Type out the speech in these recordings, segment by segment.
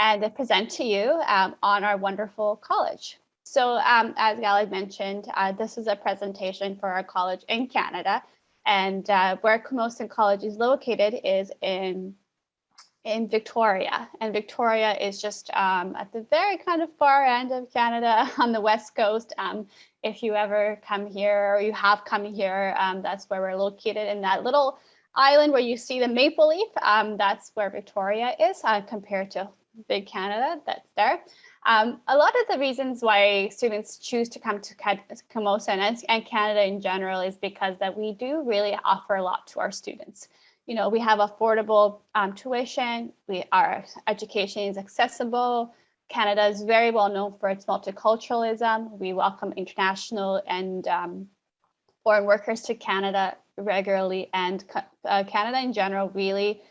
and present to you on our wonderful college. So as Galad mentioned, this is a presentation for our college in Canada, and where Camosun College is located is in Victoria, and Victoria is just at the very kind of far end of Canada on the west coast. If you ever come here or you have come here, that's where we're located, in that little island where you see the maple leaf. That's where Victoria is compared to big Canada that's there. A lot of the reasons why students choose to come to Camosun and Canada in general is because that we do really offer a lot to our students. You know, we have affordable tuition, our education is accessible. Canada is very well known for its multiculturalism. We welcome international and foreign workers to Canada regularly, and Canada in general really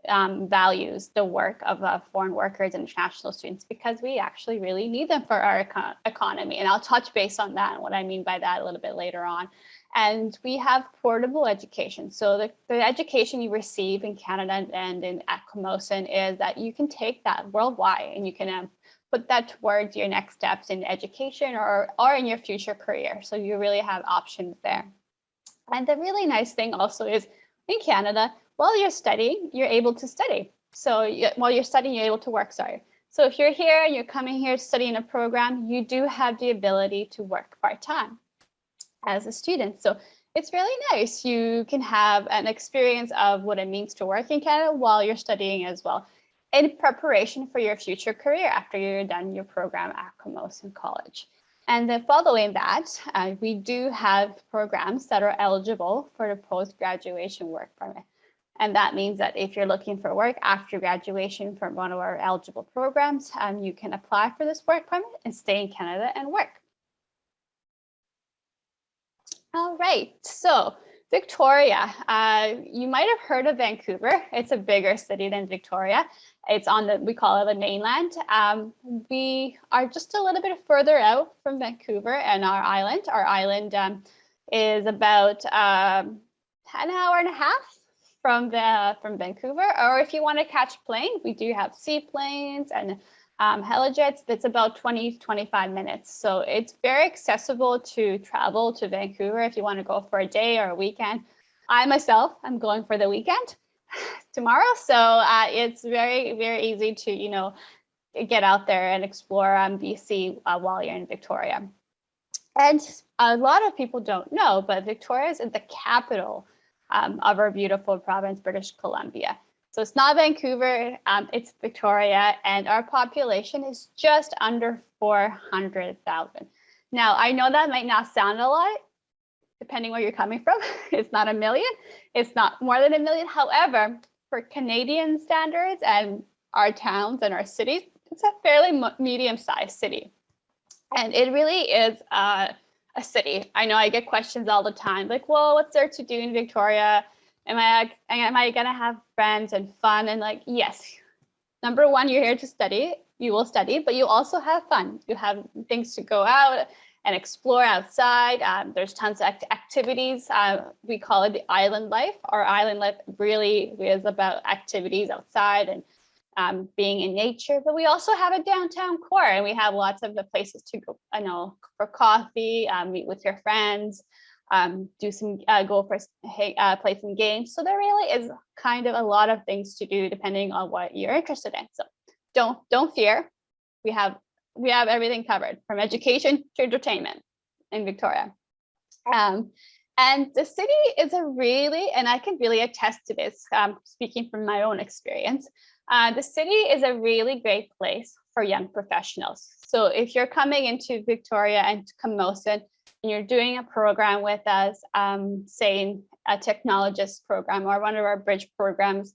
values the work of foreign workers and international students, because we actually really need them for our economy. And I'll touch base on that and what I mean by that a little bit later on. And we have portable education. So the education you receive in Canada and at Camosun is that you can take that worldwide, and you can put that towards your next steps in education or in your future career. So you really have options there. And the really nice thing also is in Canada, while you're studying, you're able to study. So while you're studying, you're able to work, sorry. So if you're here and you're coming here studying a program, you do have the ability to work part-time as a student. So it's really nice. You can have an experience of what it means to work in Canada while you're studying as well, in preparation for your future career after you're done your program at Camosun College. And then following that, we do have programs that are eligible for the post-graduation work permit. And that means that if you're looking for work after graduation from one of our eligible programs, you can apply for this work permit and stay in Canada and work. All right, so Victoria, you might have heard of Vancouver. It's a bigger city than Victoria. It's on we call it the mainland. We are just a little bit further out from Vancouver and our island. Our island is about an hour and a half from Vancouver. Or if you want to catch a plane, we do have seaplanes and helijets. That's about 20-25 minutes. So it's very accessible to travel to Vancouver if you want to go for a day or a weekend. I myself, I'm going for the weekend tomorrow. So it's very, very easy to, you know, get out there and explore BC while you're in Victoria. And a lot of people don't know, but Victoria is the capital of our beautiful province, British Columbia. So it's not Vancouver, it's Victoria, and our population is just under 400,000. Now, I know that might not sound a lot, depending where you're coming from. It's not a million, it's not more than a million. However, for Canadian standards and our towns and our cities, it's a fairly medium-sized city. And it really is a city. I know I get questions all the time, like, well, what's there to do in Victoria? Am I gonna have friends and fun? And like, yes, number one, you're here to study. You will study, but you also have fun. You have things to go out and explore outside. There's tons of activities. We call it the island life. Our island life really is about activities outside and being in nature. But we also have a downtown core, and we have lots of the places to go, I know, for coffee, meet with your friends. Do some go for play some games. So there really is kind of a lot of things to do depending on what you're interested in. So don't fear. We have everything covered, from education to entertainment in Victoria. And the city is and I can really attest to this, speaking from my own experience, the city is a really great place for young professionals. So if you're coming into Victoria and Camosun, and you're doing a program with us, say a technologist program or one of our bridge programs,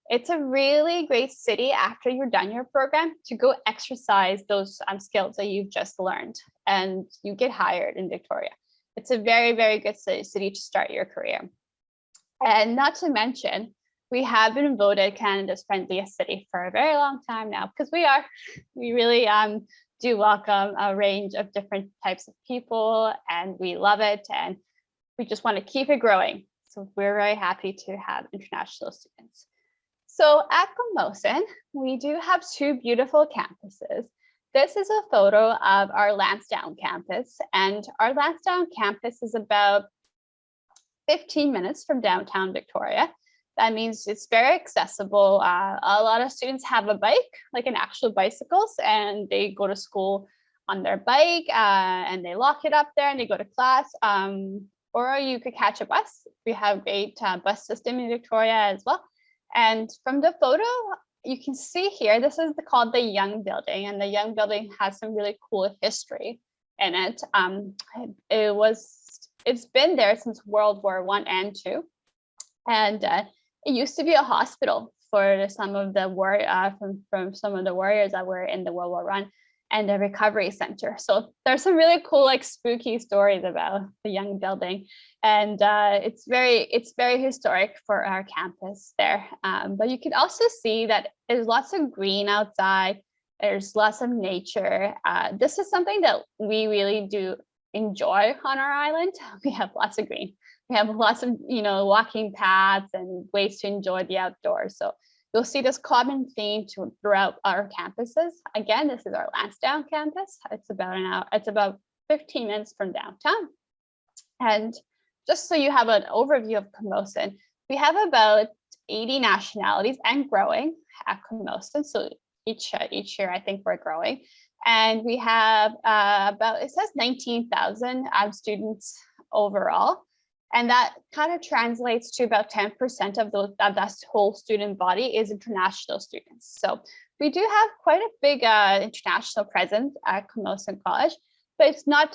it's a really great city after you're done your program to go exercise those skills that you've just learned, and you get hired in Victoria. It's a very, very good city to start your career. And not to mention, we have been voted Canada's friendliest city for a very long time now, because we really do welcome a range of different types of people, and we love it, and we just want to keep it growing. So we're very happy to have international students. So at Camosun, we do have two beautiful campuses. This is a photo of our Lansdowne campus, and our Lansdowne campus is about 15 minutes from downtown Victoria. That means it's very accessible. A lot of students have a bike, like an actual bicycles, and they go to school on their bike and they lock it up there and they go to class. Or you could catch a bus. We have a great bus system in Victoria as well. And from the photo, you can see here, this is called the Young Building, and the Young Building has some really cool history in it. It's been there since World War I and II, and it used to be a hospital for some of the from some of the warriors that were in the World War I, and a recovery center. So there's some really cool, like, spooky stories about the Young Building, and it's very historic for our campus there. But you can also see that there's lots of green outside. There's lots of nature. This is something that we really do enjoy on our island. We have lots of green. We have lots of walking paths and ways to enjoy the outdoors. So you'll see this common theme throughout our campuses. Again, this is our Lansdowne campus. It's about an hour. It's about 15 minutes from downtown. And just so you have an overview of Camosun, we have about 80 nationalities and growing at Camosun. So each year, I think we're growing. And we have it says 19,000 students overall. And that kind of translates to about 10% of that whole student body is international students. So we do have quite a big international presence at Camosun College, but it's not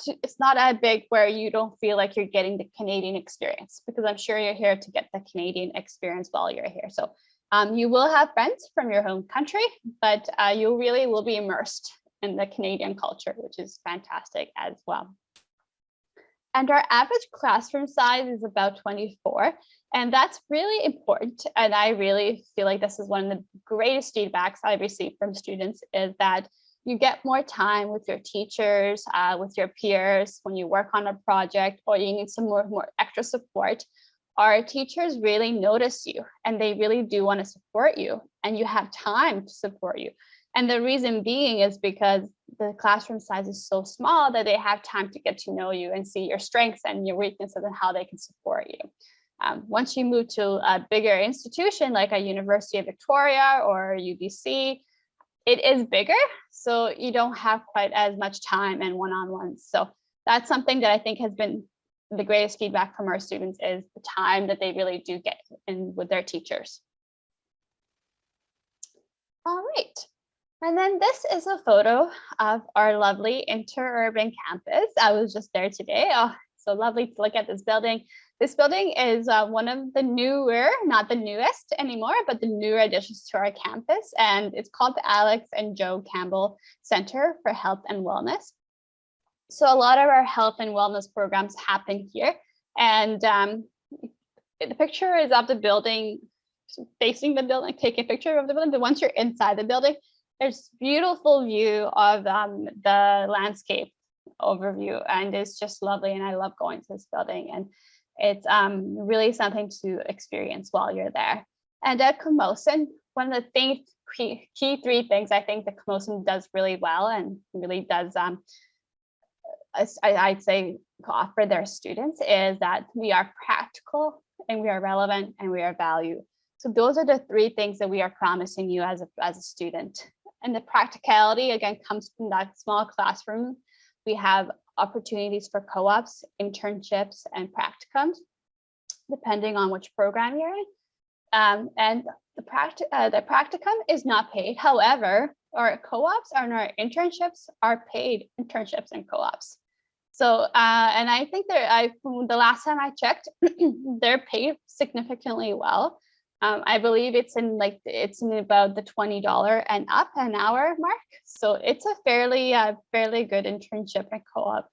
that big where you don't feel like you're getting the Canadian experience, because I'm sure you're here to get the Canadian experience while you're here. So you will have friends from your home country, but you really will be immersed in the Canadian culture, which is fantastic as well. And our average classroom size is about 24. And that's really important. And I really feel like this is one of the greatest feedbacks I've received from students, is that you get more time with your teachers, with your peers, when you work on a project, or you need some more extra support. Our teachers really notice you, and they really do want to support you, and you have time to support you. And the reason being is because the classroom size is so small that they have time to get to know you and see your strengths and your weaknesses and how they can support you. Once you move to a bigger institution like a University of Victoria or UBC, it is bigger, so you don't have quite as much time and one-on-ones. So that's something that I think has been the greatest feedback from our students, is the time that they really do get in with their teachers. All right. And then this is a photo of our lovely interurban campus. I was just there today. Oh, so lovely to look at this building. This building is one of the newer, not the newest anymore, but the newer additions to our campus. And it's called the Alex and Joe Campbell Center for Health and Wellness. So a lot of our health and wellness programs happen here. And the picture is of the building, facing the building, taking a picture of the building. But once you're inside the building, there's beautiful view of the landscape overview, and it's just lovely. And I love going to this building, and it's really something to experience while you're there. And at Camosun, one of the key three things I think that Camosun does really well and really does, I'd say, offer their students, is that we are practical, and we are relevant, and we are value. So those are the three things that we are promising you as a student. And the practicality, again, comes from that small classroom. We have opportunities for co-ops, internships, and practicums, depending on which program you're in. And the practicum is not paid. However, our co-ops and our internships are paid internships and co-ops. So, and I think the last time I checked, they're paid significantly well. I believe it's in about the $20 and up an hour mark. So it's a fairly good internship and co-op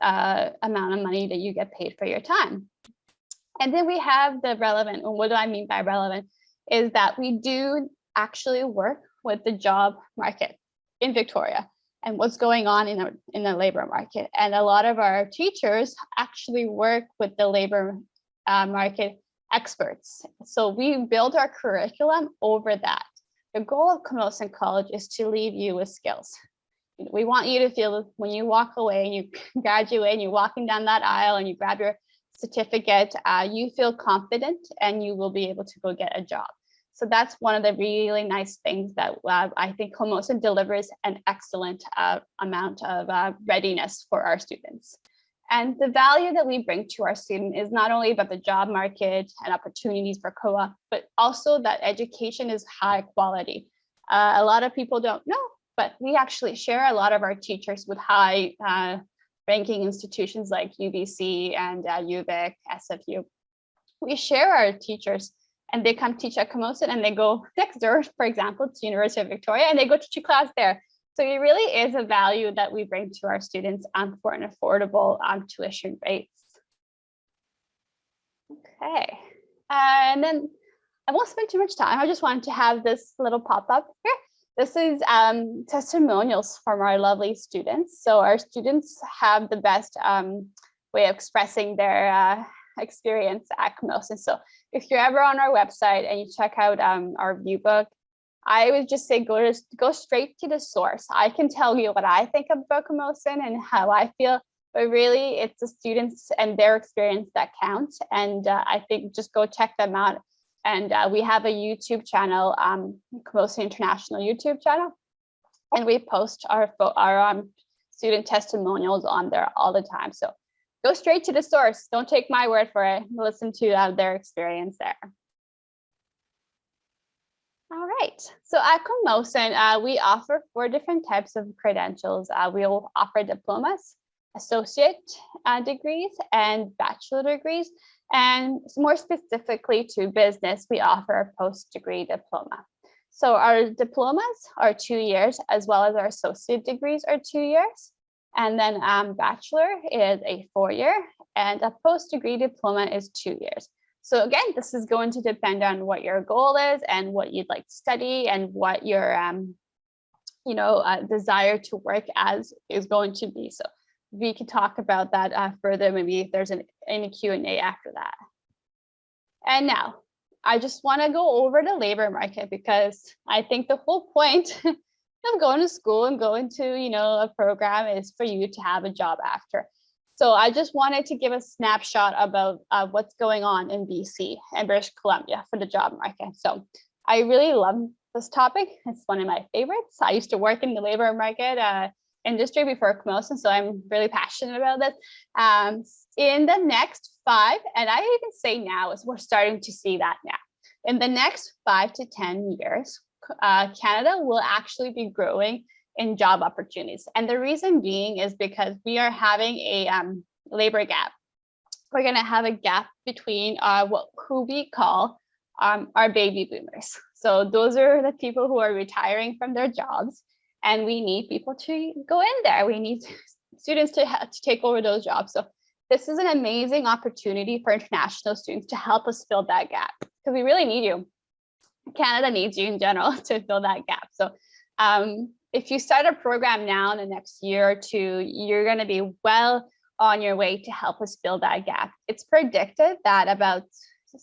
amount of money that you get paid for your time. And then we have the relevant. And what do I mean by relevant? Is that we do actually work with the job market in Victoria and what's going on in the labor market. And a lot of our teachers actually work with the labor market experts. So we build our curriculum over that. The goal of Camosun College is to leave you with skills. We want you to feel when you walk away and you graduate and you're walking down that aisle and you grab your certificate, you feel confident and you will be able to go get a job. So that's one of the really nice things that I think Camosun delivers an excellent amount of readiness for our students. And the value that we bring to our student is not only about the job market and opportunities for co-op, but also that education is high quality. A lot of people don't know, but we actually share a lot of our teachers with high ranking institutions like UBC and UVic, SFU. We share our teachers and they come teach at Camosun and they go next door, for example, to University of Victoria, and they go teach a class there. So it really is a value that we bring to our students for an affordable tuition rates. Okay, and then I won't spend too much time. I just wanted to have this little pop-up here. This is testimonials from our lovely students. So our students have the best way of expressing their experience at Camosun. So if you're ever on our website and you check out our view book, I would just say go straight to the source. I can tell you what I think about Camosun and how I feel, but really it's the students and their experience that counts. And I think just go check them out. And we have a YouTube channel, Camosun International YouTube channel, and we post our student testimonials on there all the time. So go straight to the source. Don't take my word for it. Listen to their experience there. All right, so at Camosun, we offer 4 different types of credentials. We'll offer diplomas, associate degrees, and bachelor degrees. And more specifically to business, we offer a post-degree diploma. So our diplomas are 2 years, as well as our associate degrees are 2 years. And then bachelor is a 4-year, and a post-degree diploma is 2 years. So again, this is going to depend on what your goal is and what you'd like to study and what your desire to work as is going to be. So we can talk about that further, maybe if there's any Q&A after that. And now, I just want to go over the labor market because I think the whole point of going to school and going to a program is for you to have a job after. So I just wanted to give a snapshot about what's going on in BC and British Columbia for the job market. So I really love this topic. It's one of my favorites. I used to work in the labor market industry before Camosun, so I'm really passionate about this. In the next 5, and I even say now, is we're starting to see that now. In the next 5 to 10 years, Canada will actually be growing in job opportunities. And the reason being is because we are having a labor gap. We're going to have a gap between who we call our baby boomers. So those are the people who are retiring from their jobs, and we need people to go in there. We need students to take over those jobs. So this is an amazing opportunity for international students to help us fill that gap, because we really need you. Canada needs you in general to fill that gap. So if you start a program now in the next year or 2, you're going to be well on your way to help us fill that gap. It's predicted that about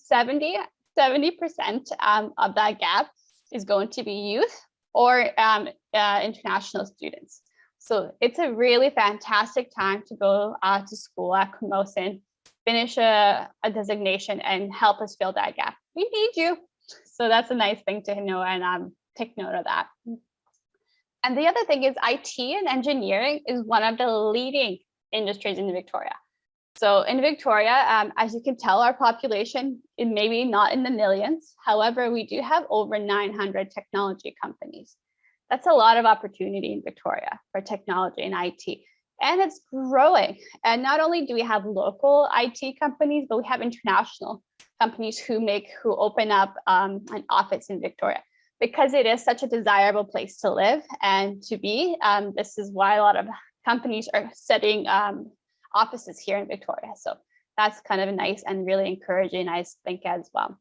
70% of that gap is going to be youth or international students. So it's a really fantastic time to go to school at Camosun, finish a designation and help us fill that gap. We need you. So that's a nice thing to know, and take note of that. And the other thing is IT and engineering is one of the leading industries in Victoria. So in Victoria, as you can tell, our population is maybe not in the millions. However, we do have over 900 technology companies. That's a lot of opportunity in Victoria for technology and IT. And it's growing. And not only do we have local IT companies, but we have international companies who open up an office in Victoria, because it is such a desirable place to live and to be. This is why a lot of companies are setting offices here in Victoria. So that's kind of nice and really encouraging, I think, as well.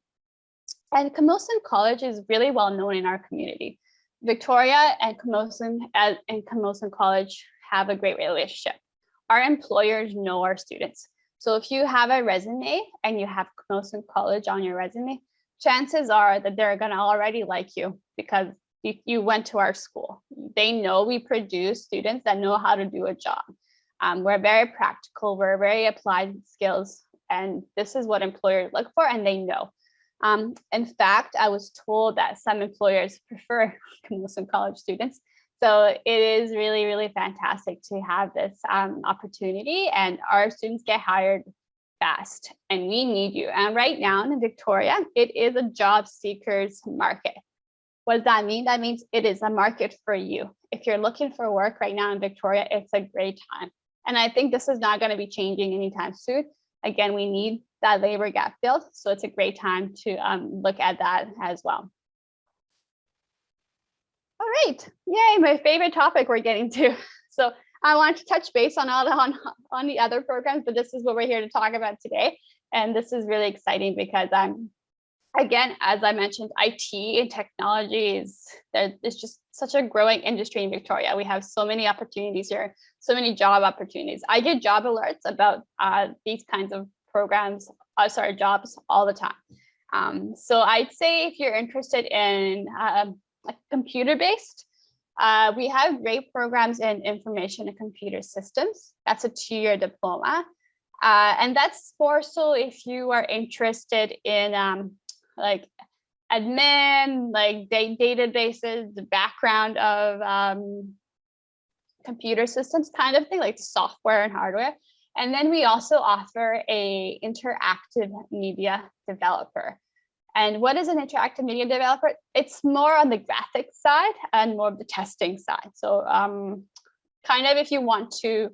And Camosun College is really well known in our community. Victoria and Camosun College have a great relationship. Our employers know our students. So if you have a resume and you have Camosun College on your resume, chances are that they're going to already like you because you went to our school. They know we produce students that know how to do a job. We're very practical, we're very applied skills, and this is what employers look for, and they know. In fact, I was told that some employers prefer Camosun College students. So it is really, really fantastic to have this opportunity, and our students get hired fast, and we need you. And right now in Victoria, it is a job seekers market. What does that mean? That means it is a market for you. If you're looking for work right now in Victoria, it's a great time. And I think this is not going to be changing anytime soon. Again, we need that labor gap filled, so it's a great time to look at that as well. All right, yay, my favorite topic we're getting to. So I want to touch base on the other programs, but this is what we're here to talk about today. And this is really exciting because again, as I mentioned, IT and technology it's just such a growing industry in Victoria. We have so many opportunities here, so many job opportunities. I get job alerts about these kinds of programs, jobs all the time. So I'd say if you're interested in computer-based, we have great programs in information and computer systems. That's a 2-year diploma. And that's more so if you are interested in like admin, like databases, the background of computer systems kind of thing, like software and hardware. And then we also offer a interactive media developer. And what is an interactive media developer? It's more on the graphics side and more of the testing side. So kind of if you want to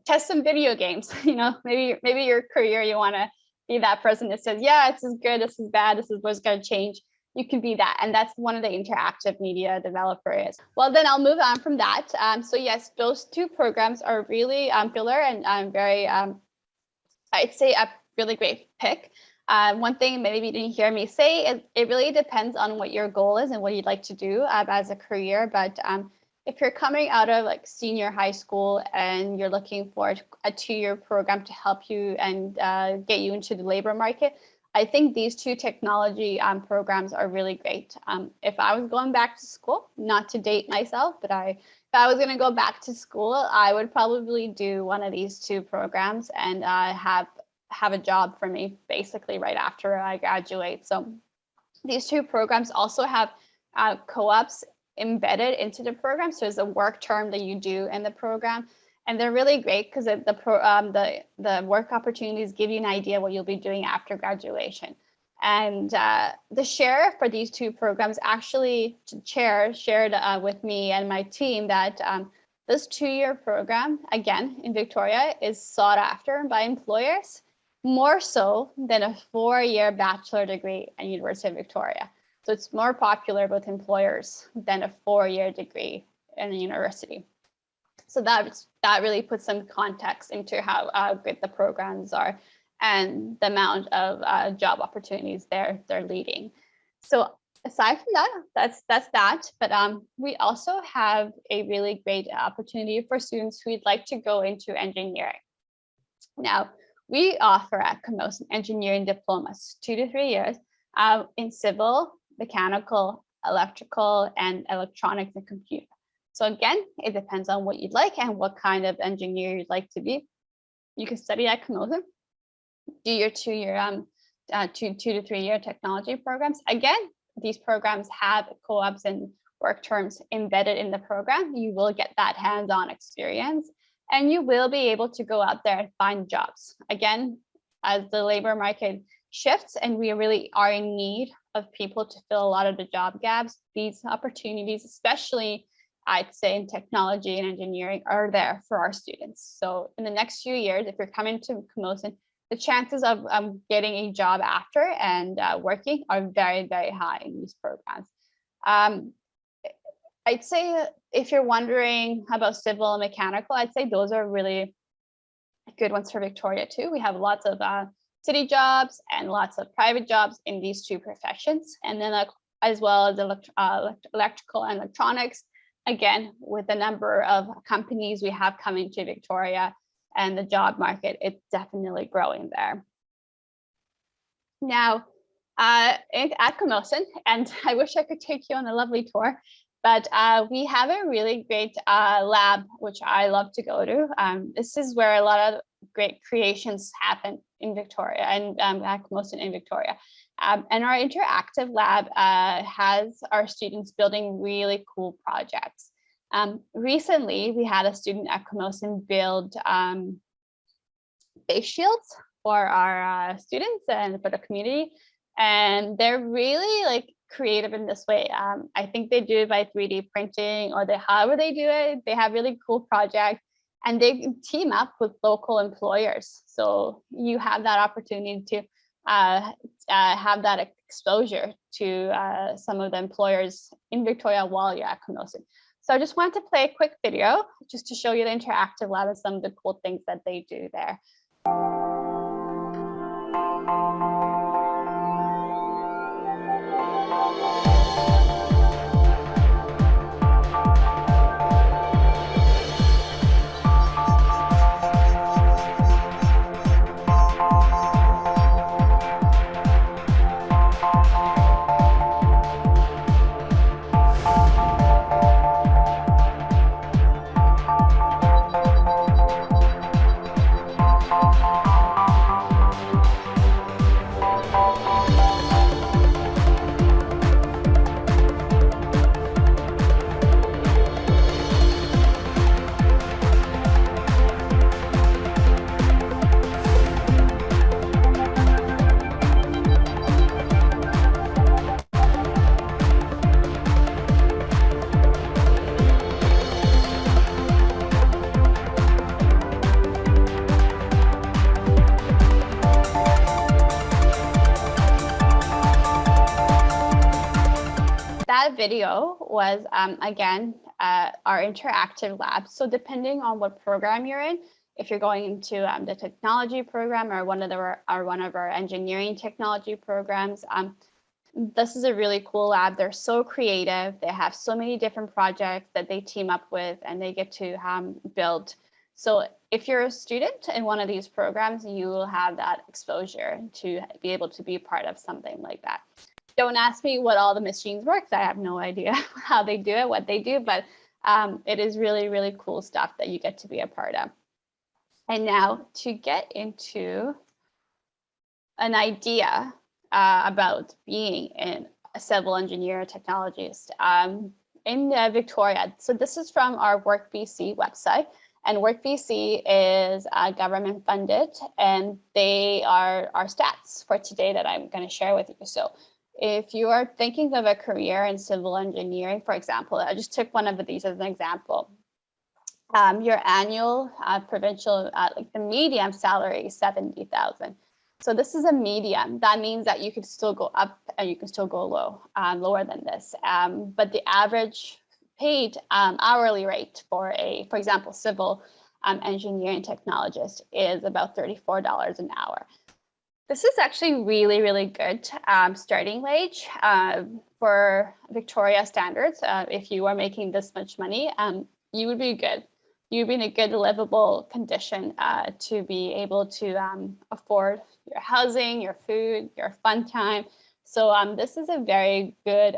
test some video games, maybe your career, you want to be that person that says, yeah, this is good, this is bad, this is what's going to change. You can be that. And that's one of the interactive media developers. Well, then I'll move on from that. So yes, those two programs are really popular and very, I'd say a really great pick. One thing maybe you didn't hear me say is it really depends on what your goal is and what you'd like to do as a career. But if you're coming out of like senior high school and you're looking for a 2-year program to help you and get you into the labor market, I think these two technology programs are really great. If I was going back to school, not to date myself, but if I was going to go back to school, I would probably do one of these two programs and have a job for me basically right after I graduate. So these two programs also have co-ops embedded into the program. So it's a work term that you do in the program. And they're really great because the work opportunities give you an idea what you'll be doing after graduation. And the share for these two programs actually shared with me and my team that this 2-year program, again, in Victoria, is sought after by employers more so than a 4-year bachelor degree at University of Victoria. So it's more popular with employers than a 4-year degree in a university. So that really puts some context into how good the programs are and the amount of job opportunities they're leading. So aside from that's that. But we also have a really great opportunity for students who'd like to go into engineering. Now, we offer at Camosun engineering diplomas, 2 to 3 years, in civil, mechanical, electrical, and electronics and computer. So again, it depends on what you'd like and what kind of engineer you'd like to be. You can study at Camosun, do your 2-year, 2 to 3 year technology programs. Again, these programs have co-ops and work terms embedded in the program. You will get that hands-on experience, and you will be able to go out there and find jobs. Again, as the labor market shifts and we really are in need of people to fill a lot of the job gaps, these opportunities, especially I'd say in technology and engineering, are there for our students. So in the next few years, if you're coming to Camosun, the chances of getting a job after and working are very, very high in these programs. I'd say if you're wondering about civil and mechanical, I'd say those are really good ones for Victoria too. We have lots of city jobs and lots of private jobs in these two professions. And then as well as electrical and electronics, again, with the number of companies we have coming to Victoria and the job market, it's definitely growing there. Now, at Camosun, and I wish I could take you on a lovely tour, but we have a really great lab, which I love to go to. This is where a lot of great creations happen in Victoria, and at Camosun in Victoria. And our interactive lab has our students building really cool projects. Recently, we had a student at Camosun build face shields for our students and for the community. And they're really like creative in this way. I think they do it by 3D printing, or however they do it, they have really cool projects, and they team up with local employers. So you have that opportunity to have that exposure to some of the employers in Victoria while you're at Camosun. So I just wanted to play a quick video just to show you the interactive lab and some of the cool things that they do there. That video was, again, our interactive lab. So depending on what program you're in, if you're going into the technology program or one of our engineering technology programs, this is a really cool lab. They're so creative. They have so many different projects that they team up with, and they get to build. So if you're a student in one of these programs, you will have that exposure to be able to be part of something like that. Don't ask me what all the machines work. I have no idea how they do it, what they do, but it is really, really cool stuff that you get to be a part of. And now to get into an idea about being a civil engineer, technologist in Victoria. So this is from our Work BC website. And Work BC is government funded, and they are our stats for today that I'm going to share with you. So if you are thinking of a career in civil engineering, for example, I just took one of these as an example. Your annual provincial, like the median salary is 70,000. So this is a median. That means that you can still go up and you can still go lower than this. But the average paid hourly rate for example, civil engineering technologist is about $34 an hour. This is actually really, really good starting wage for Victoria standards. If you are making this much money, you would be good. You'd be in a good livable condition to be able to afford your housing, your food, your fun time. So this is a very good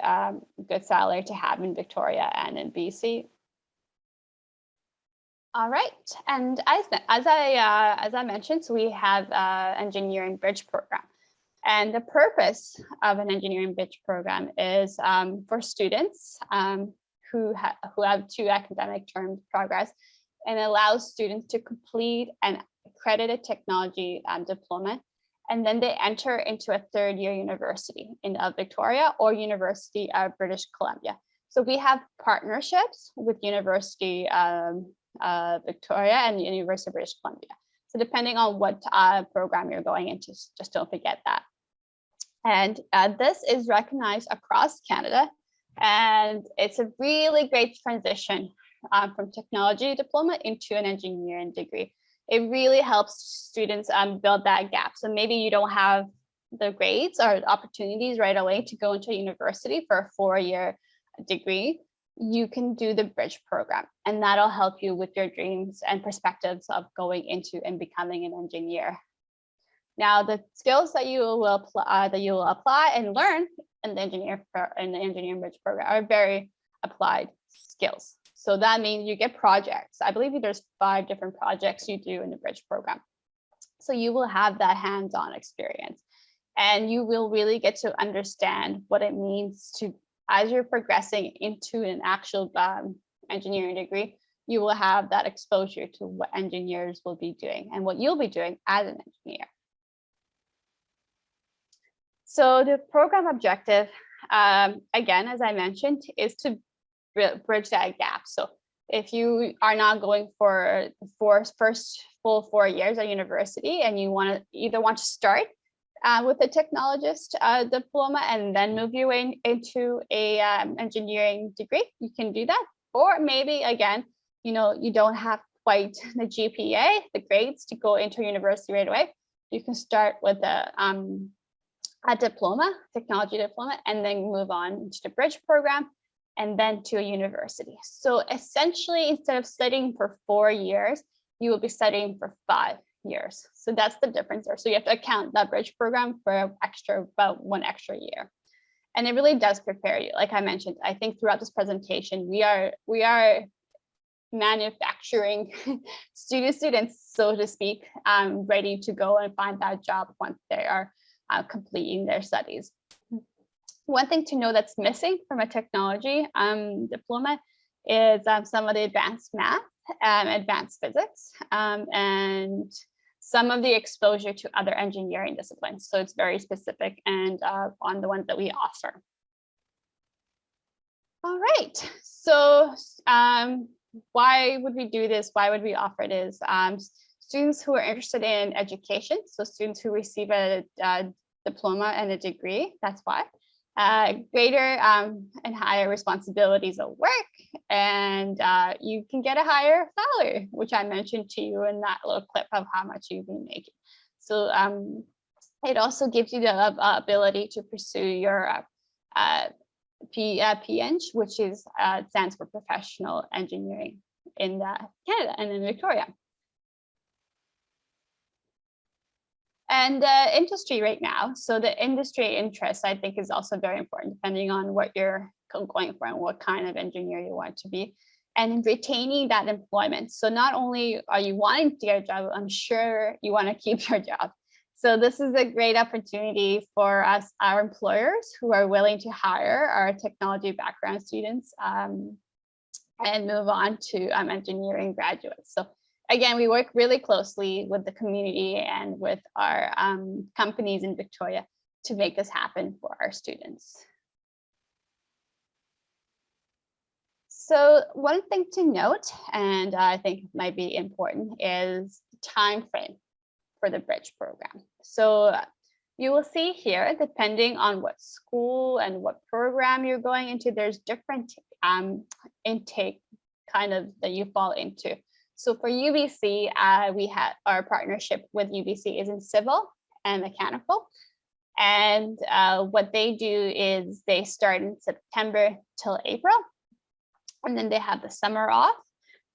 good salary to have in Victoria and in BC. All right, and as I mentioned, so we have engineering bridge program, and the purpose of an engineering bridge program is for students who have 2 academic term progress, and allows students to complete an accredited technology diploma, and then they enter into a 3rd-year university in Victoria or University of British Columbia. So we have partnerships with University Victoria and University of British Columbia. So depending on what program you're going into, just don't forget that. And this is recognized across Canada, and it's a really great transition from technology diploma into an engineering degree. It really helps students build that gap. So maybe you don't have the grades or opportunities right away to go into a university for a 4-year degree. you can do the bridge program, and that'll help you with your dreams and perspectives of going into and becoming an engineer. Now, the skills that you will apply and learn in the engineering bridge program are very applied skills. So that means you get projects. I believe there's 5 different projects you do in the bridge program. So you will have that hands-on experience, and you will really get to understand what it means to, as you're progressing into an actual engineering degree, you will have that exposure to what engineers will be doing and what you'll be doing as an engineer. So the program objective, again, as I mentioned, is to bridge that gap. So if you are not going for the first full 4 years at university, and you want to start with a technologist diploma and then move your way into a engineering degree, you can do that. Or maybe, again, you don't have quite the GPA, the grades to go into university right away. You can start with a diploma, technology diploma, and then move on to the bridge program and then to a university. So essentially, instead of studying for 4 years, you will be studying for 5 years. So that's the difference there. So you have to account that bridge program for about 1 extra year. And it really does prepare you. Like I mentioned, I think throughout this presentation, we are manufacturing students, so to speak, ready to go and find that job once they are completing their studies. One thing to know that's missing from a technology diploma is some of the advanced math, advanced physics, and some of the exposure to other engineering disciplines. So it's very specific and on the ones that we offer. All right, so why would we do this? Why would we offer this? Students who are interested in education, so students who receive a diploma and a degree, that's why. Greater and higher responsibilities at work, and you can get a higher salary, which I mentioned to you in that little clip of how much you've been making. So it also gives you the ability to pursue your PEng, which is stands for professional engineering in Canada and in Victoria. And industry right now. So the industry interest, I think, is also very important, depending on what you're going for and what kind of engineer you want to be, and retaining that employment. So not only are you wanting to get a job, I'm sure you want to keep your job. So this is a great opportunity for us, our employers, who are willing to hire our technology background students and move on to engineering graduates. So again, we work really closely with the community and with our companies in Victoria to make this happen for our students. So one thing to note, and I think might be important, is the time frame for the bridge program. So you will see here, depending on what school and what program you're going into, there's different intake kind of that you fall into. So for UBC, we have our partnership with UBC is in civil and mechanical. And what they do is they start in September till April, and then they have the summer off.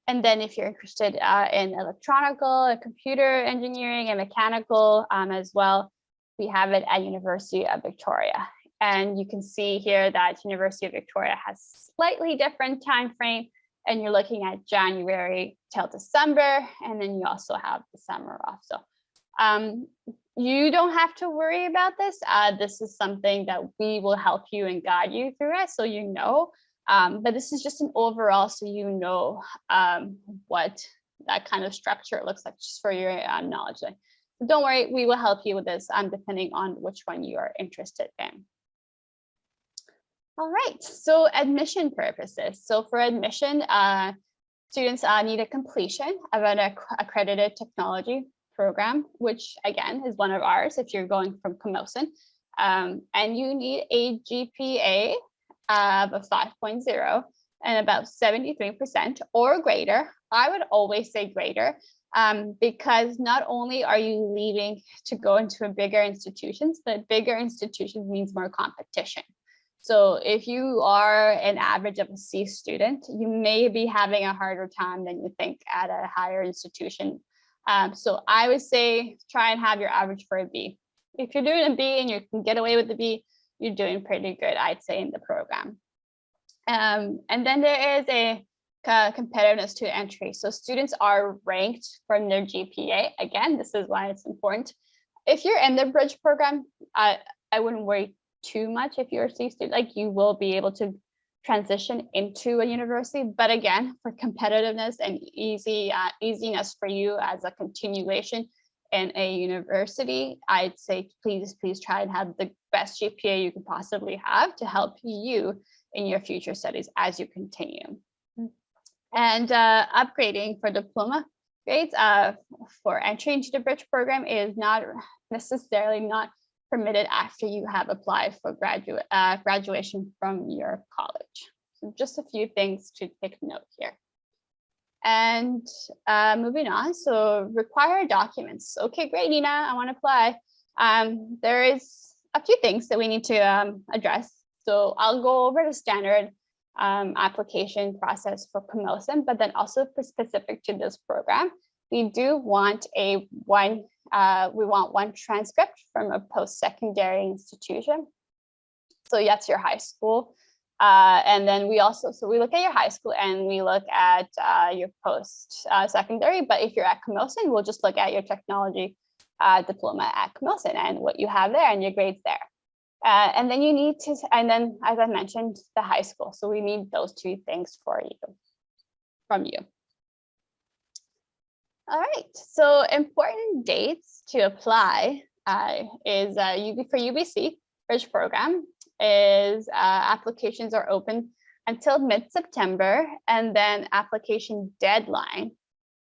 And then if you're interested in electronical and computer engineering and mechanical as well, we have it at University of Victoria. And you can see here that University of Victoria has slightly different time frame. And you're looking at January till December, and then you also have the summer off. So you don't have to worry about this. This is something that we will help you and guide you through it, so you know. But this is just an overall, so you know what that kind of structure looks like, just for your knowledge. So don't worry, we will help you with this depending on which one you are interested in. All right, so admission purposes. So for admission, students need a completion of an accredited technology program, which again is one of ours if you're going from Camosun. And you need a GPA of a 5.0 and about 73% or greater. I would always say greater, because not only are you leaving to go into a bigger institutions, but bigger institutions means more competition. So if you are an average of a C student, you may be having a harder time than you think at a higher institution. So I would say try and have your average for a B. If you're doing a B and you can get away with the B, you're doing pretty good, I'd say, in the program. And then there is a competitiveness to entry. So students are ranked from their GPA. Again, this is why it's important. If you're in the bridge program, I wouldn't worry too much if you're a C student. Like, you will be able to transition into a university. But again, for competitiveness and easiness for you as a continuation in a university, I'd say please try and have the best GPA you can possibly have to help you in your future studies as you continue. And upgrading for diploma grades for entry into the bridge program is not necessarily not permitted after you have applied for graduation from your college. So just a few things to take note here. And moving on, so required documents. Okay, great, Nina, I want to apply. There is a few things that we need to address. So I'll go over the standard application process for Camosun, but then also for specific to this program, we do want one transcript from a post-secondary institution. So that's your high school. And then we look at your high school and we look at your post-secondary, but if you're at Camosun, we'll just look at your technology diploma at Camosun and what you have there and your grades there. And then you need to, and then as I mentioned, the high school. So we need those two things from you. All right, so important dates to apply is for UBC Bridge Program is applications are open until mid-September, and then application deadline.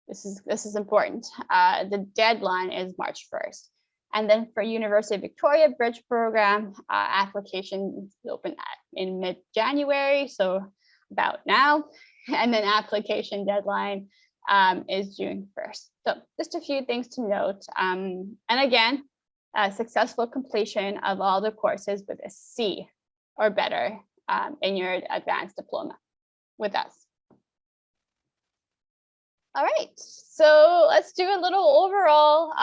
This is important. The deadline is March 1st. And then for University of Victoria Bridge Program, application is open in mid-January, so about now. And then application deadline is June 1st. So just a few things to note. And again, successful completion of all the courses with a C or better in your advanced diploma with us. All right, so let's do a little overall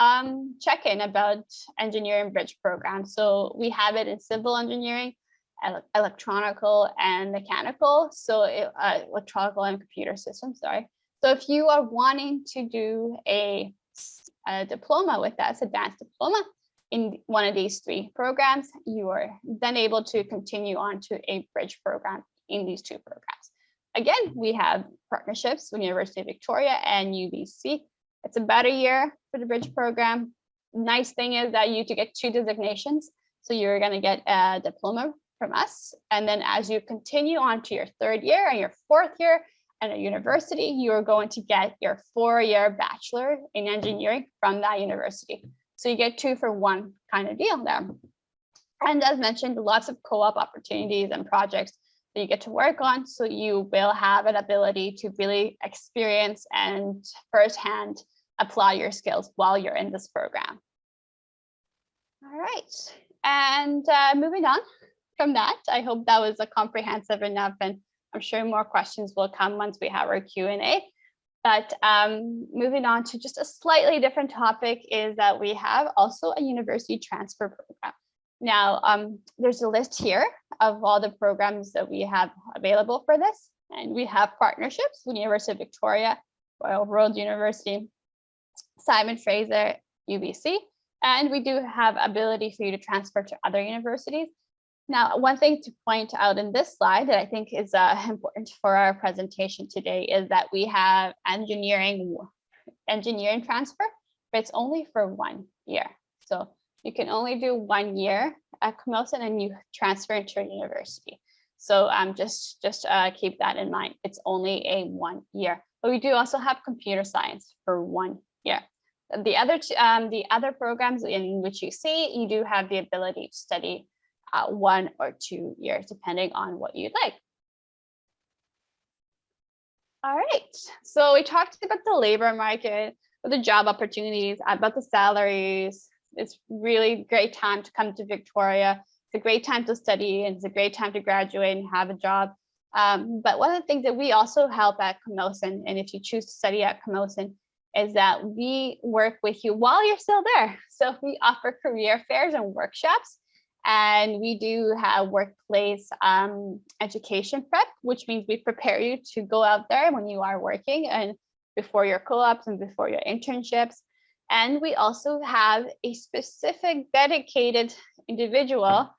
check-in about engineering bridge program. So we have it in civil engineering, electronical and mechanical. So electronical and computer systems, sorry. So if you are wanting to do a diploma with us, advanced diploma in one of these three programs, you are then able to continue on to a bridge program in these two programs. Again, we have partnerships with University of Victoria and UBC. It's about a year for the bridge program. Nice thing is that you get 2 designations. So you're going to get a diploma from us. And then as you continue on to your 3rd year and your 4th year at a university, you are going to get your 4-year bachelor in engineering from that university. So you get 2 for 1 kind of deal there. And as mentioned, lots of co-op opportunities and projects that you get to work on. So you will have an ability to really experience and firsthand apply your skills while you're in this program. All right, and moving on from that, I hope that was comprehensive enough, and I'm sure more questions will come once we have our Q&A. But moving on to just a slightly different topic is that we have also a university transfer program. Now, there's a list here of all the programs that we have available for this. And we have partnerships with University of Victoria, Royal Road University, Simon Fraser, UBC, and we do have ability for you to transfer to other universities. Now, one thing to point out in this slide that I think is important for our presentation today is that we have engineering transfer, but it's only for 1 year. So you can only do 1 year at Camosun and you transfer into a university. So just keep that in mind. It's only a 1 year, but we do also have computer science for 1 year. The other programs in which you see, you do have the ability to study 1 or 2 years, depending on what you'd like. All right, so we talked about the labor market, about the job opportunities, about the salaries. It's really great time to come to Victoria It's a great time to study, and it's a great time to graduate and have a job. But one of the things that we also help at Camosun, and if you choose to study at Camosun, is that we work with you while you're still there. So we offer career fairs and workshops, and we do have workplace education prep, which means we prepare you to go out there when you are working and before your co-ops and before your internships. And we also have a specific dedicated individual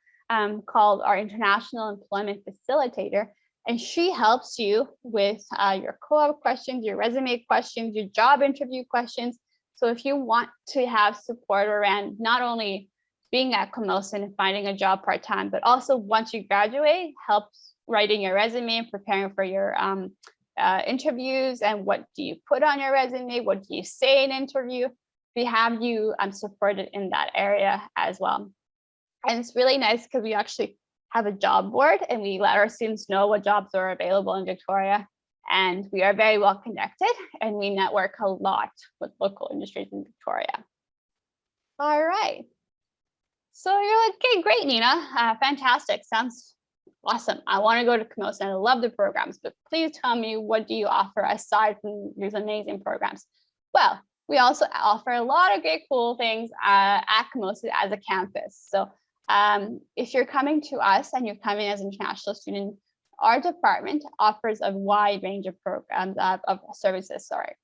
called our International Employment Facilitator. And she helps you with your co-op questions, your resume questions, your job interview questions. So if you want to have support around not only being at Camosun and finding a job part-time, but also once you graduate, helps writing your resume and preparing for your interviews, and what do you put on your resume, what do you say in interview, we have you supported in that area as well. And it's really nice because we actually have a job board, and we let our students know what jobs are available in Victoria. And we are very well connected, and we network a lot with local industries in Victoria. All right. So you're like, okay, great, Nina. Fantastic. Sounds awesome. I want to go to Camosun. I love the programs, but please tell me, what do you offer aside from these amazing programs? Well, we also offer a lot of great, cool things at Camosun as a campus. So if you're coming to us and you're coming as an international student, our department offers a wide range of programs, of services, sorry.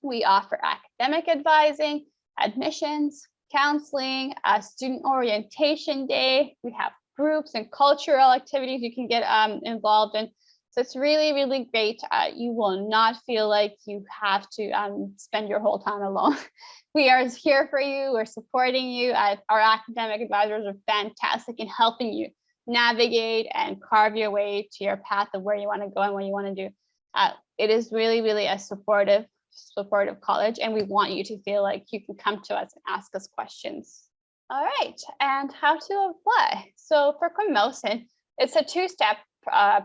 We offer academic advising, admissions, counseling, a student orientation day. We have groups and cultural activities you can get involved in. So it's really, really great. You will not feel like you have to spend your whole time alone. We are here for you. We're supporting you. Our academic advisors are fantastic in helping you navigate and carve your way to your path of where you want to go and what you want to do. It is really, really a supportive college, and we want you to feel like you can come to us and ask us questions. All right, and how to apply. So for Camosun, it's a two-step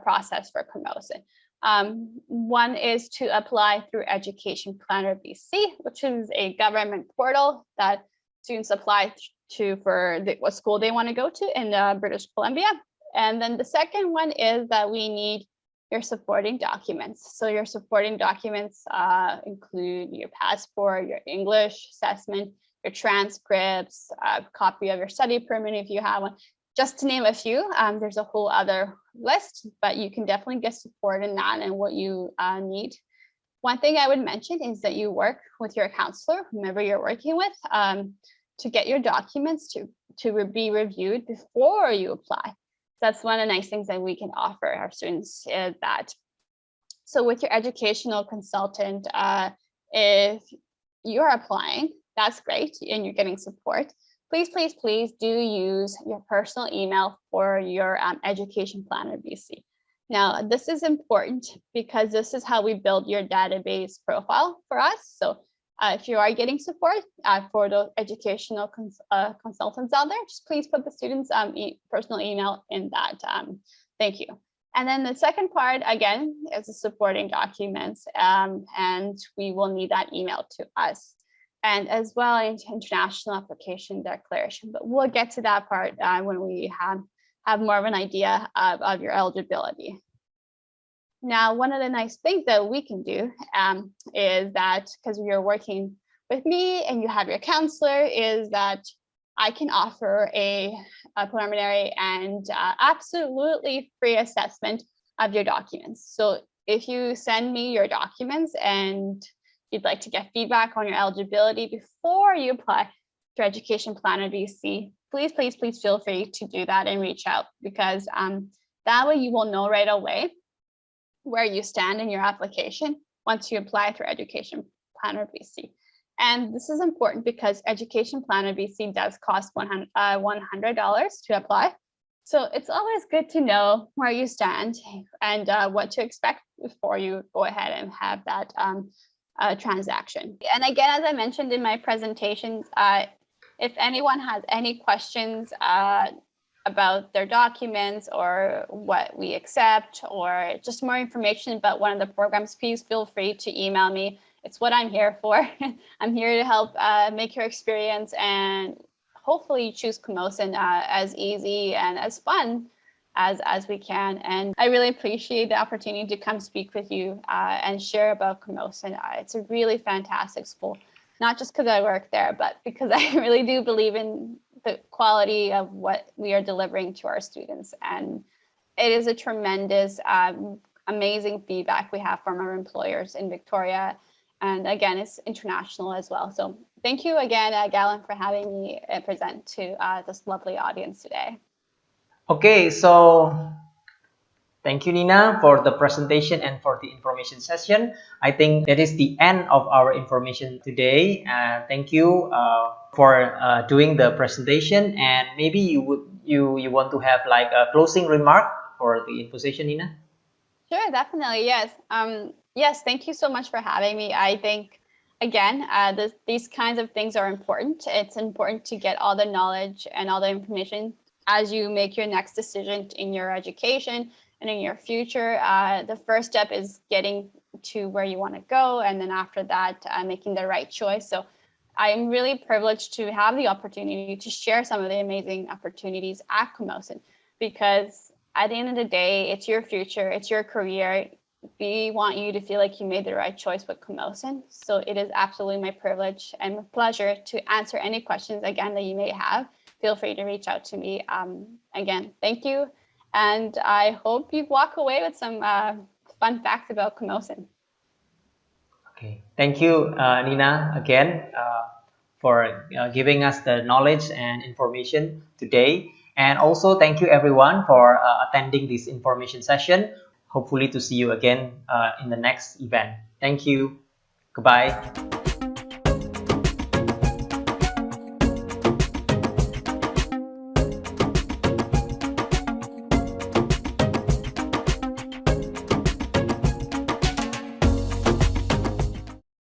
process for Camosun. One is to apply through Education Planner BC, which is a government portal that students apply to for what school they want to go to in British Columbia. And then the second one is that we need your supporting documents. So your supporting documents include your passport, your English assessment, your transcripts, a copy of your study permit if you have one, just to name a few. There's a whole other list, but you can definitely get support in that and what you need. One thing I would mention is that you work with your counselor, whomever you're working with, to get your documents to be reviewed before you apply. That's one of the nice things that we can offer our students is that. So with your educational consultant, if you're applying, that's great, and you're getting support. Please, please, please do use your personal email for your Education Planner BC. Now, this is important because this is how we build your database profile for us. So if you are getting support for those educational consultants out there, just please put the student's personal email in that. Thank you. And then the second part, again, is the supporting documents, and we will need that email to us. And as well as international application declaration, but we'll get to that part when we have more of an idea of your eligibility. Now, one of the nice things that we can do is that, because you're working with me and you have your counselor, is that I can offer a preliminary and absolutely free assessment of your documents. So if you send me your documents and you'd like to get feedback on your eligibility before you apply to Education Planner BC, please, please, please feel free to do that and reach out, because that way you will know right away where you stand in your application once you apply through Education Planner BC. And this is important because Education Planner BC does cost $100 to apply. So it's always good to know where you stand and what to expect before you go ahead and have that transaction. And again, as I mentioned in my presentations, if anyone has any questions about their documents or what we accept, or just more information about one of the programs, please feel free to email me. It's what I'm here for. I'm here to help make your experience and hopefully choose Camosun as easy and as fun as we can. And I really appreciate the opportunity to come speak with you and share about Camosun. It's a really fantastic school, not just because I work there, but because I really do believe in the quality of what we are delivering to our students. And it is a tremendous, amazing feedback we have from our employers in Victoria. And again, it's international as well. So thank you again, Galen, for having me present to this lovely audience today. Okay, so thank you, Nina, for the presentation and for the information session. I think that is the end of our information today. Thank you for doing the presentation, and maybe you want to have like a closing remark for the info session, Nina? Sure, definitely, yes. Yes, thank you so much for having me. I think, again, these kinds of things are important. It's important to get all the knowledge and all the information as you make your next decision in your education and in your future. The first step is getting to where you want to go, and then after that, making the right choice. So I'm really privileged to have the opportunity to share some of the amazing opportunities at Camosun, because at the end of the day, it's your future, it's your career. We want you to feel like you made the right choice with Camosun. So it is absolutely my privilege and my pleasure to answer any questions, again, that you may have. Feel free to reach out to me. Again, thank you. And I hope you walk away with some fun facts about Camosun. Okay, thank you, Nina, again for giving us the knowledge and information today. And also thank you everyone for attending this information session. Hopefully to see you again in the next event. Thank you. Goodbye.